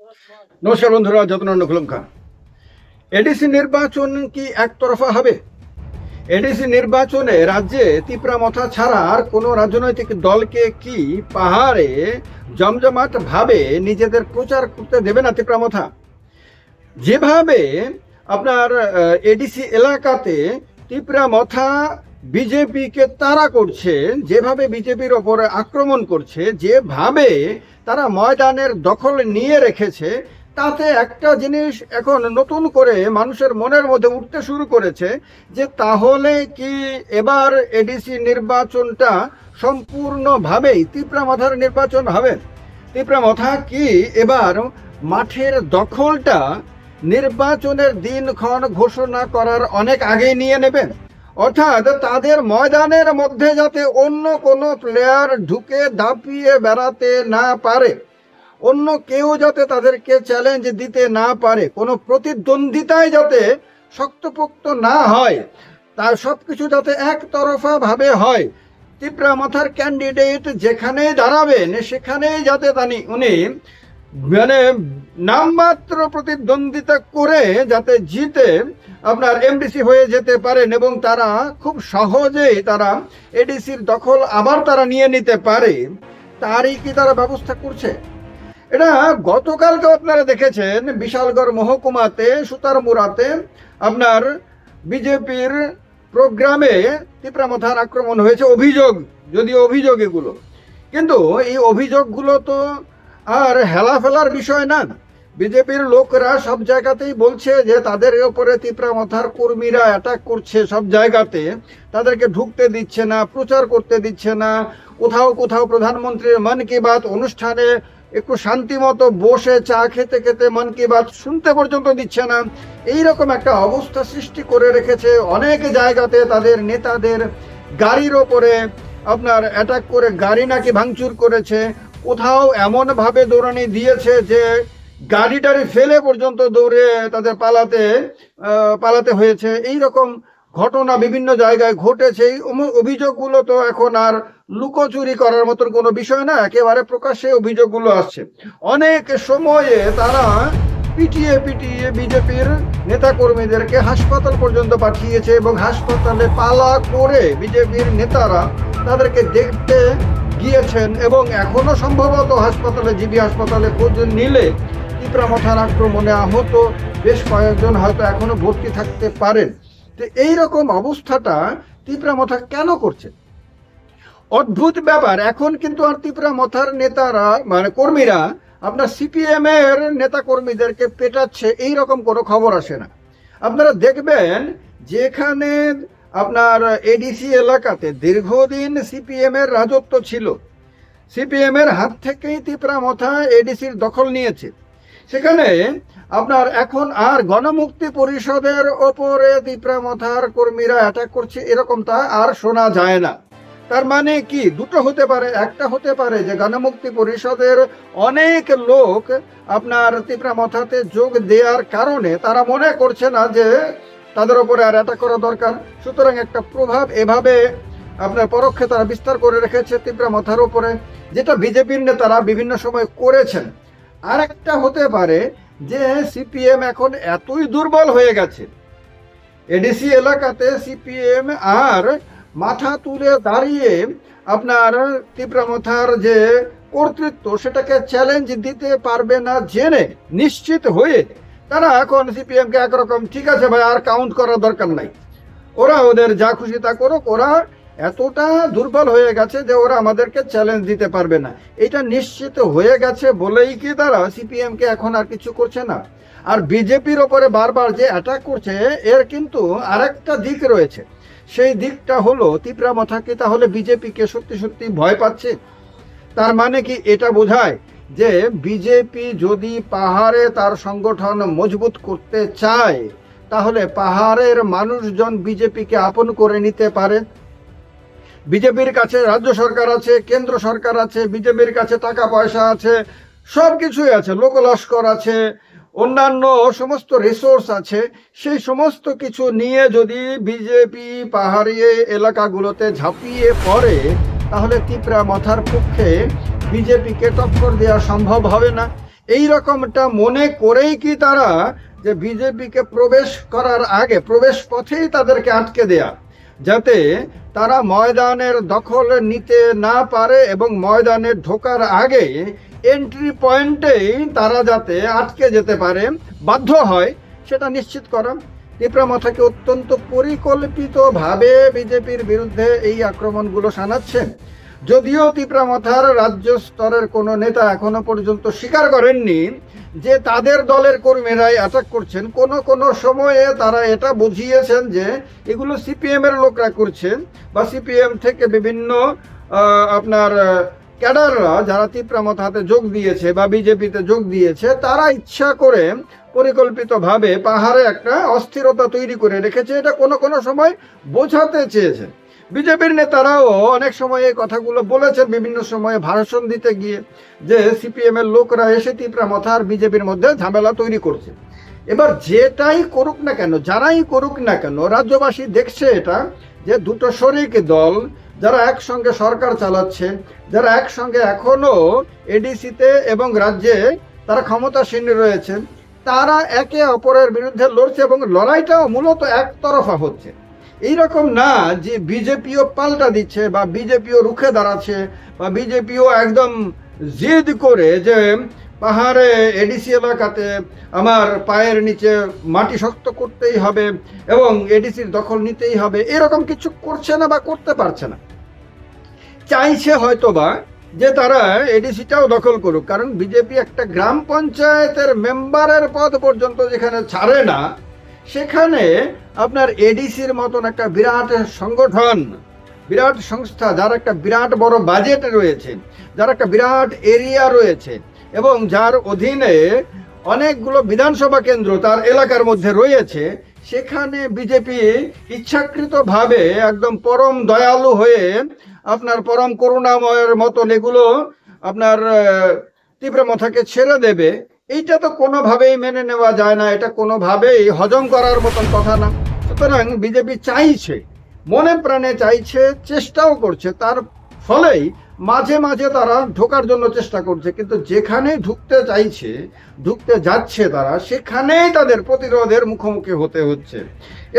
নমস্কার বন্ধুরা, যতনন্দ খুলম খান। এডিসি নির্বাচন কি একতরফা হবে? এডিসি নির্বাচনে রাজ্যে তিপ্রামথা ছাড়া আর কোনো রাজনৈতিক দলকে কি পাহাড়ে জমজমাট ভাবে নিজেদের প্রচার করতে দেবে না তিপ্রামথা? যেভাবে আপনার এডিসি এলাকাতে তিপ্রামথা বিজেপিকে তাড়া করছে, যেভাবে বিজেপির ওপরে আক্রমণ করছে, যেভাবে তারা ময়দানের দখল নিয়ে রেখেছে, তাতে একটা জিনিস এখন নতুন করে মানুষের মনের মধ্যে উঠতে শুরু করেছে যে তাহলে কি এবার এডিসি নির্বাচনটা সম্পূর্ণভাবেই তিপ্রামথার নির্বাচন হবে? তিপ্রামথা কি এবার মাঠের দখলটা নির্বাচনের দিনক্ষণ ঘোষণা করার অনেক আগেই নিয়ে নেবেন? অর্থাৎ তাদের ময়দানের মধ্যে যাতে অন্য কোনো প্লেয়ার ঢুকে দাপিয়ে বেড়াতে না পারে, অন্য কেউ যাতে তাদেরকে চ্যালেঞ্জ দিতে না পারে, কোনো প্রতিদ্বন্দ্বিতায় যাতে শক্তপোক্ত না হয়, তার সব কিছু যাতে একতরফা ভাবে হয়। তিপ্রামথার ক্যান্ডিডেট যেখানেই দাঁড়াবেন সেখানেই যাতে উনি মানে নামমাত্র প্রতিদ্বন্দ্বিতা করে যাতে জিতে আপনার এমডিসি হয়ে যেতে পারেন এবং তারা খুব সহজেই তারা এডিসির দখল আবার তারা নিয়ে নিতে পারে, তারই কি তারা ব্যবস্থা করছে? এটা গতকালকে আপনারা দেখেছেন বিশালগড় মহকুমাতে সুতারমুড়াতে আপনার বিজেপির প্রোগ্রামে তিপ্রামথার আক্রমণ হয়েছে। অভিযোগ, যদিও অভিযোগ এগুলো, কিন্তু এই অভিযোগগুলো তো আর হেলা ফেলার বিষয় না। বিজেপির লোকরা সব জায়গাতেই বলছে যে তাদের উপরে তিপ্রামথার কর্মীরা অ্যাটাক করছে, সব জায়গাতে তাদেরকে ঢুকতে দিচ্ছে না, প্রচার করতে দিচ্ছে না, কোথাও কোথাও প্রধানমন্ত্রীর মন কি বাত অনুষ্ঠানে একটু শান্তি মতো বসে চা খেতে খেতে মন কি বাত শুনতে পর্যন্ত দিচ্ছে না। এইরকম একটা অবস্থা সৃষ্টি করে রেখেছে। অনেক জায়গাতে তাদের নেতাদের গাড়ির ওপরে আপনার অ্যাটাক করে গাড়ি নাকি ভাঙচুর করেছে, কোথাও এমনভাবে দৌড়ানি দিয়েছে যে গাড়ি টাড়ি ফেলে পর্যন্ত দৌড়ে তাদের পালাতে হয়েছে। এই রকম ঘটনা বিভিন্ন জায়গায় ঘটেছে। এই অভিযোগগুলো তো এখন আর লুকোচুরি করার মতন কোনো বিষয় না, একেবারে প্রকাশ্যে অভিযোগগুলো আসছে। অনেক সময়ে তারা পিটিয়ে পিটিয়ে বিজেপির নেতাকর্মীদেরকে হাসপাতাল পর্যন্ত পাঠিয়েছে এবং হাসপাতালে পালা করে বিজেপির নেতারা তাদেরকে দেখতে গিয়েছেন এবং এখনো সম্ভবত হাসপাতালে, জিবি হাসপাতালে খোঁজ নিলে তিপ্রামথার আক্রমণে আহত বেশ কয়েকজন হয়তো এখনো ভর্তি থাকতে পারেন। তো এইরকম অবস্থাটা তিপ্রামথা কেন করছে? অদ্ভুত ব্যাপার। এখন কিন্তু আর তিপ্রামথার নেতারা মানে কর্মীরা আপনার সিপিএম এর নেতা কর্মীদেরকে পেটাচ্ছে এইরকম কোনো খবর আসে না। আপনারা দেখবেন যেখানে আপনার এডিসি এলাকাতে দীর্ঘদিন সিপিএম এর রাজত্ব ছিল, সিপিএম এর হাত থেকেই তিপ্রামথা এডিসির দখল নিয়েছে, সেখানে আপনার এখন আর গণমুক্তি পরিষদের ওপরে তিপ্রামথার কর্মীরা অ্যাটাক করছে এরকমটা আর শোনা যায় না। তার মানে কি দুটো হতে পারে। একটা হতে পারে যে গণমুক্তি পরিষদের অনেক লোক আপনার তিপ্রামথাতে যোগ দেওয়ার কারণে তারা মনে করছে না যে তাদের ওপরে আর অ্যাটাক করা দরকার, সুতরাং একটা প্রভাব এভাবে আপনার পরোক্ষে তারা বিস্তার করে রেখেছে তিপ্রামথার ওপরে, যেটা বিজেপির নেতারা বিভিন্ন সময় করেছেন। আর একটা হতে পারে যে সিপিএম এখন এতই দুর্বল হয়ে গেছে, এডিসি এলাকাতে সিপিএম আর মাথা তুলে দাঁড়িয়ে আপনার তিপ্রামথার যে কর্তৃত্ব সেটাকে চ্যালেঞ্জ দিতে পারবে না জেনে, নিশ্চিত হয়ে তারা এখন সিপিএমকে একরকম ঠিক আছে ভাই আর কাউন্ট করার দরকার নাই, ওরা ওদের যা খুশি তা করুক, ওরা এতটা দুর্বল হয়ে গেছে যে ওরা আমাদেরকে চ্যালেঞ্জ দিতে পারবে না। এটা নিশ্চিত হয়ে গেছে বলেই কি তারা সিপিএমকে এখন আর কিছু করছে না। আর বিজেপির ওপরে বারবার যে অ্যাটাক করছে এর কিন্তু আরেকটা দিক রয়েছে। সেই দিকটা হলো তিপ্রামথা কি তাহলে বিজেপিকে সত্যি সত্যি ভয় পাচ্ছে? তার মানে কি এটা বোঝায় যে বিজেপি যদি পাহাড়ে তার সংগঠন মজবুত করতে চায় তাহলে পাহাড়ের মানুষজন বিজেপিকে আপন করে নিতে পারে? বিজেপির কাছে রাজ্য সরকার আছে, কেন্দ্র সরকার আছে, বিজেপির কাছে টাকা পয়সা আছে, সব কিছুই আছে, লোকলস্কর আছে, অন্যান্য সমস্ত রিসোর্স আছে। সেই সমস্ত কিছু নিয়ে যদি বিজেপি পাহাড়ি এলাকাগুলোতে ঝাঁপিয়ে পড়ে তাহলে তিপ্রামথার পক্ষে বিজেপিকে টক্কর দেওয়া সম্ভব হবে না। এই রকমটা মনে করেই কি তারা যে বিজেপিকে প্রবেশ করার আগে প্রবেশ পথেই তাদেরকে আটকে দেয়া, যাতে তারা ময়দানের দখল নিতে না পারে এবং ময়দানে ঢোকার আগে এন্ট্রি পয়েন্টেই তারা যাতে আটকে যেতে পারে, বাধ্য হয়, সেটা নিশ্চিত করা। তীব্রামাথাকে অত্যন্ত পরিকল্পিতভাবে বিজেপির বিরুদ্ধে এই আক্রমণগুলো শানাচ্ছে। যদিও তীব্রামাথার রাজ্য স্তরের কোনো নেতা এখনো পর্যন্ত স্বীকার করেননি যে তাদের দলের কর্মীরাই অ্যাটাক করছেন। কোনো সময়ে তারা এটা বুঝিয়েছেন যে এগুলো সিপিএম এর লোকরা করছেন, বা সিপিএম থেকে বিভিন্ন আপনার ক্যাডাররা যারা তীব্রামাথাতে যোগ দিয়েছে বা বিজেপিতে যোগ দিয়েছে, তারা ইচ্ছা করে পরিকল্পিতভাবে পাহাড়ে একটা অস্থিরতা তৈরি করে রেখেছে। এটা কোনো সময় বোঝাতে চেয়েছে। বিজেপির নেতারাও অনেক সময় এই কথাগুলো বলেছেন বিভিন্ন সময়ে ভাষণ দিতে গিয়ে, যে সিপিএম এর লোকরা এসে তীব্রামাথা আর বিজেপির মধ্যে ঝামেলা তৈরি করছে। এবার যেটাই করুক না কেন, যারাই করুক না কেন, রাজ্যবাসী দেখছে এটা যে দুটো শরিক দল যারা একসঙ্গে সরকার চালাচ্ছে, যারা একসঙ্গে এখনো এডিসিতে এবং রাজ্যে তারা ক্ষমতাসীন রয়েছেন, তারা একে অপরের বিরুদ্ধে লড়ছে এবং লড়াইটাও মূলত একতরফা হচ্ছে। এইরকম না যে বিজেপিও পাল্টা দিচ্ছে বা বিজেপিও রুখে দাঁড়াচ্ছে বা বিজেপিও একদম জিদ করে যে পাহাড়ে এডিসি এলাকাতে আমার পায়ের নিচে মাটি শক্ত করতেই হবে এবং এডিসির দখল নিতেই হবে, এরকম কিছু করছে না বা করতে পারছে না। চাইছে হয়তোবা যে তারা এডিসিটাও দখল করুক, কারণ বিজেপি একটা গ্রাম পঞ্চায়েতের মেম্বারের পদ পর্যন্ত যেখানে ছাড়ে না, সেখানে আপনার এডিসির মতন একটা বিরাট সংগঠন, বিরাট সংস্থা, যার একটা বিরাট বড় বাজেট রয়েছে, যার একটা বিরাট এরিয়া রয়েছে এবং যার অধীনে অনেকগুলো বিধানসভা কেন্দ্র তার এলাকার মধ্যে রয়েছে, সেখানে বিজেপি ইচ্ছাকৃতভাবে একদম পরম দয়ালু হয়ে আপনার পরম করুণাময়ের মতন এগুলো আপনার তীব্রামাথাকে ছেড়ে দেবে, এইটা তো কোনোভাবেই মেনে নেওয়া যায় না। এটা কোনোভাবেই হজম করার মতন কথা না। সুতরাং বিজেপি চাইছে, মনে প্রাণে চাইছে, চেষ্টাও করছে, তার ফলেই মাঝে মাঝে তারা ঢোকার জন্য চেষ্টা করছে, কিন্তু যেখানে ঢুকতে চাইছে, ঢুকতে যাচ্ছে তারা, সেখানেই তাদের প্রতিরোধের মুখোমুখি হতে হচ্ছে।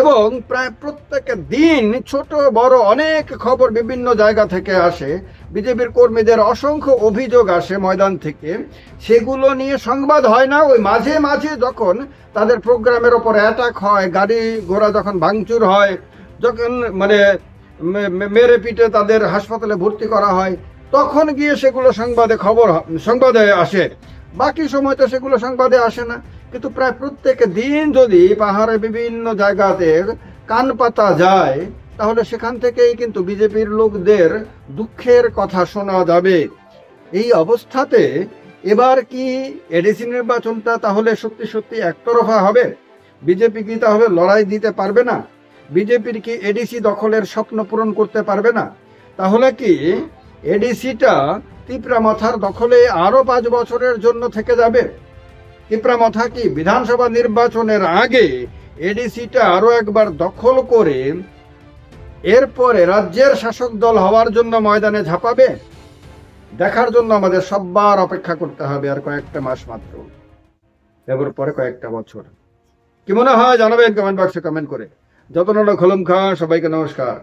এবং প্রায় প্রত্যেক দিন ছোট বড় অনেক খবর বিভিন্ন জায়গা থেকে আসে, বিজেপির কর্মীদের অসংখ্য অভিযোগ আসে ময়দান থেকে, সেগুলো নিয়ে সংবাদ হয় না। ওই মাঝে মাঝে যখন তাদের প্রোগ্রামের ওপর অ্যাটাক হয়, গাড়ি ঘোড়া যখন ভাঙচুর হয়, যখন মানে মেরে পিটে তাদের হাসপাতালে ভর্তি করা হয়, তখন গিয়ে সেগুলো সংবাদে আসে। বাকি সময় তো সেগুলো সংবাদে আসে না। কিন্তু প্রায় প্রত্যেক দিন যদি পাহাড়ে বিভিন্ন জায়গাতে কান পাতা যায়, তাহলে সেখান থেকেই কিন্তু বিজেপির লোকদের দুঃখের কথা শোনা যাবে। এই অবস্থাতে এবার কি এডিসি নির্বাচনটা তাহলে সত্যি সত্যি একতরফা হবে? বিজেপি কি তাহলে লড়াই দিতে পারবে না? বিজেপির কি এডিসি দখলের স্বপ্ন পূরণ করতে পারবে না? তাহলে কি এডিসিটা তীব্রামাথার দখলে আরো 5 বছরের জন্য থেকে যাবে? তীব্রামাথা কি বিধানসভা নির্বাচনের আগে এডিসিটা আরো একবার দখল করে এরপরে রাজ্যের শাসক দল হওয়ার জন্য ময়দানে ঝাঁপাবে? দেখার জন্য আমাদের সবার অপেক্ষা করতে হবে আর কয়েকটা মাস মাত্র, এবার পরে কয়েকটা বছর। কি মনে হয় জানাবেন কমেন্ট বক্সে কমেন্ট করে। যতন খোলম খান, সবাইকে নমস্কার।